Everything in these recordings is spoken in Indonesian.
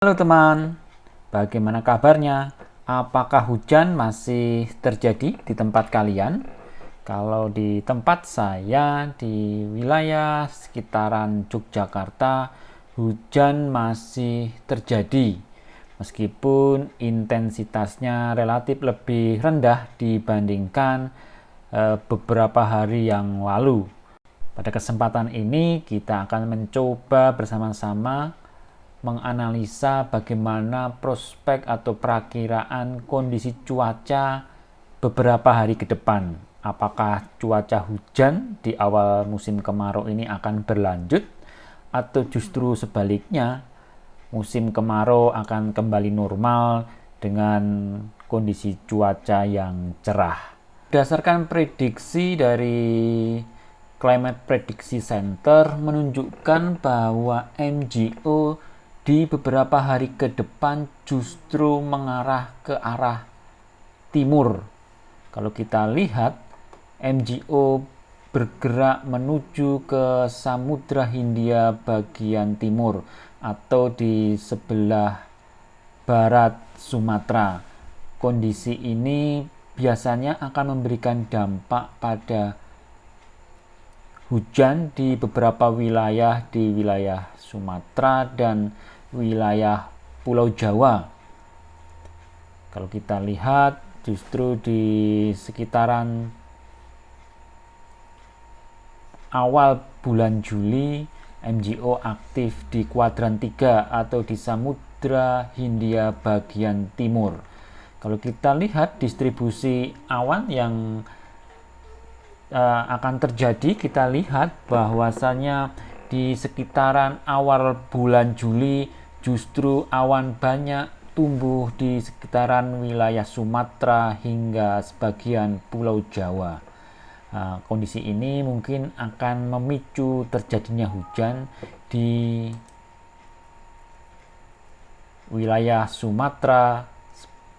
Halo teman, bagaimana kabarnya? Apakah hujan masih terjadi di tempat kalian? Kalau di tempat saya di wilayah sekitaran Yogyakarta, hujan masih terjadi. Meskipun intensitasnya relatif lebih rendah dibandingkan beberapa hari yang lalu. Pada kesempatan ini kita akan mencoba bersama-sama menganalisa bagaimana prospek atau perakiraan kondisi cuaca beberapa hari ke depan. Apakah cuaca hujan di awal musim kemarau ini akan berlanjut atau justru sebaliknya musim kemarau akan kembali normal dengan kondisi cuaca yang cerah. Berdasarkan prediksi dari Climate Prediction Center menunjukkan bahwa MJO di beberapa hari ke depan justru mengarah ke arah timur. Kalau kita lihat, MJO bergerak menuju ke Samudra Hindia bagian timur atau di sebelah barat Sumatera. Kondisi ini biasanya akan memberikan dampak pada hujan di beberapa wilayah di wilayah Sumatera dan wilayah Pulau Jawa. Kalau kita lihat justru di sekitaran awal bulan Juli, MJO aktif di kuadran 3 atau di Samudra Hindia bagian timur. Kalau kita lihat distribusi awan yang akan terjadi, kita lihat bahwasanya di sekitaran awal bulan Juli justru awan banyak tumbuh di sekitaran wilayah Sumatera hingga sebagian Pulau Jawa. Kondisi ini mungkin akan memicu terjadinya hujan di wilayah Sumatera,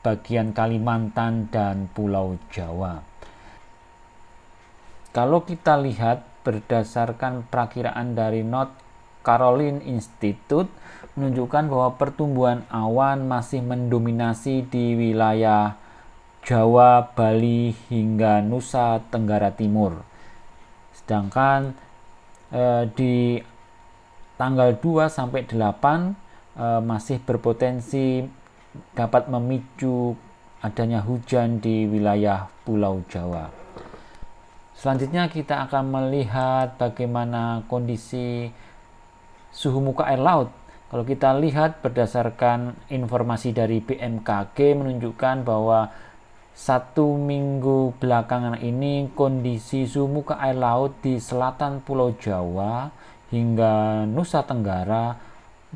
bagian Kalimantan, dan Pulau Jawa. Kalau kita lihat berdasarkan perakiraan dari North Carolina Institute menunjukkan bahwa pertumbuhan awan masih mendominasi di wilayah Jawa, Bali, hingga Nusa Tenggara Timur. Sedangkan di tanggal 2 sampai 8 masih berpotensi dapat memicu adanya hujan di wilayah Pulau Jawa. Selanjutnya kita akan melihat bagaimana kondisi suhu muka air laut. Kalau kita lihat berdasarkan informasi dari BMKG menunjukkan bahwa 1 minggu belakangan ini kondisi suhu muka air laut di selatan Pulau Jawa hingga Nusa Tenggara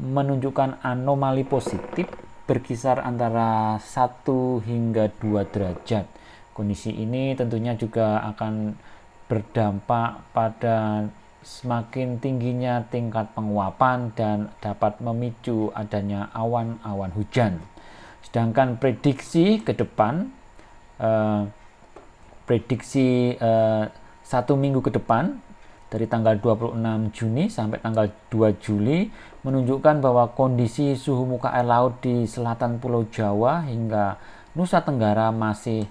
menunjukkan anomali positif berkisar antara 1 hingga 2 derajat. Kondisi ini tentunya juga akan berdampak pada semakin tingginya tingkat penguapan dan dapat memicu adanya awan-awan hujan. Sedangkan prediksi ke depan, prediksi 1 minggu ke depan dari tanggal 26 Juni sampai tanggal 2 Juli menunjukkan bahwa kondisi suhu muka air laut di selatan Pulau Jawa hingga Nusa Tenggara masih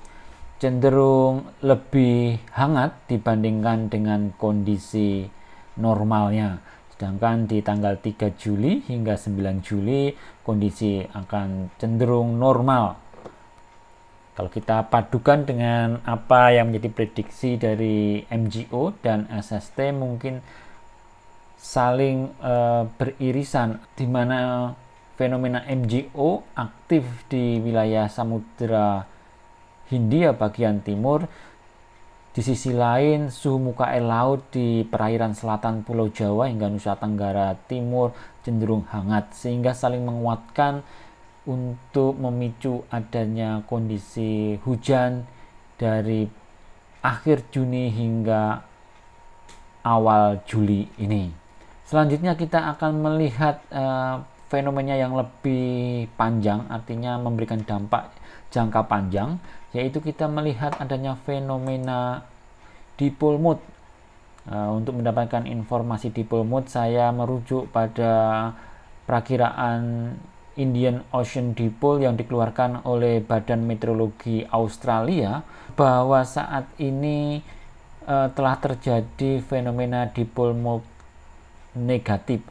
cenderung lebih hangat dibandingkan dengan kondisi normalnya. Sedangkan di tanggal 3 Juli hingga 9 Juli kondisi akan cenderung normal. Kalau kita padukan dengan apa yang menjadi prediksi dari MJO dan SST mungkin saling beririsan, di mana fenomena MJO aktif di wilayah Samudra Hindia bagian timur. Di sisi lain, suhu muka air laut di perairan selatan Pulau Jawa hingga Nusa Tenggara Timur cenderung hangat, sehingga saling menguatkan untuk memicu adanya kondisi hujan dari akhir Juni hingga awal Juli ini. Selanjutnya kita akan melihat fenomena yang lebih panjang, artinya memberikan dampak jangka panjang, yaitu kita melihat adanya fenomena dipole mode. Untuk mendapatkan informasi dipole mode, saya merujuk pada perakiraan Indian Ocean Dipole yang dikeluarkan oleh Badan Meteorologi Australia bahwa saat ini telah terjadi fenomena dipole mode negatif.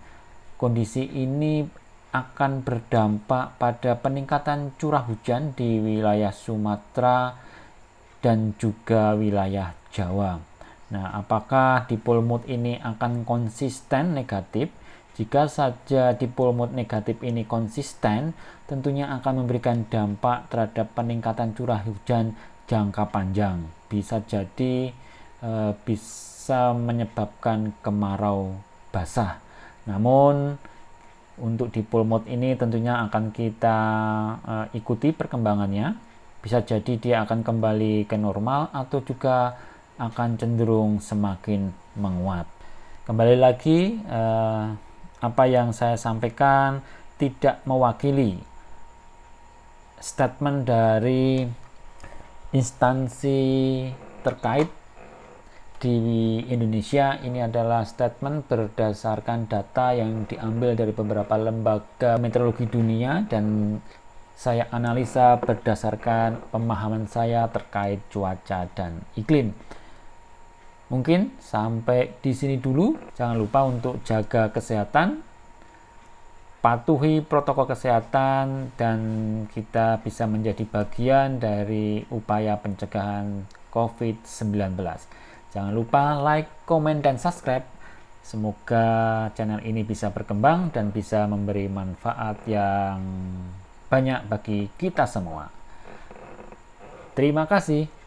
Kondisi ini akan berdampak pada peningkatan curah hujan di wilayah Sumatera dan juga wilayah Jawa. Nah, apakah dipole mode ini akan konsisten negatif? Jika saja dipole mode negatif ini konsisten, tentunya akan memberikan dampak terhadap peningkatan curah hujan jangka panjang. Bisa jadi bisa menyebabkan kemarau basah. Namun untuk dipole mode ini tentunya akan kita ikuti perkembangannya. Bisa jadi dia akan kembali ke normal atau juga akan cenderung semakin menguat. Kembali lagi, apa yang saya sampaikan tidak mewakili statement dari instansi terkait di Indonesia. Ini adalah statement berdasarkan data yang diambil dari beberapa lembaga meteorologi dunia dan saya analisa berdasarkan pemahaman saya terkait cuaca dan iklim. Mungkin sampai di sini dulu. Jangan lupa untuk jaga kesehatan, patuhi protokol kesehatan, dan kita bisa menjadi bagian dari upaya pencegahan COVID-19. Jangan lupa like, komen, dan subscribe. Semoga channel ini bisa berkembang dan bisa memberi manfaat yang banyak bagi kita semua. Terima kasih.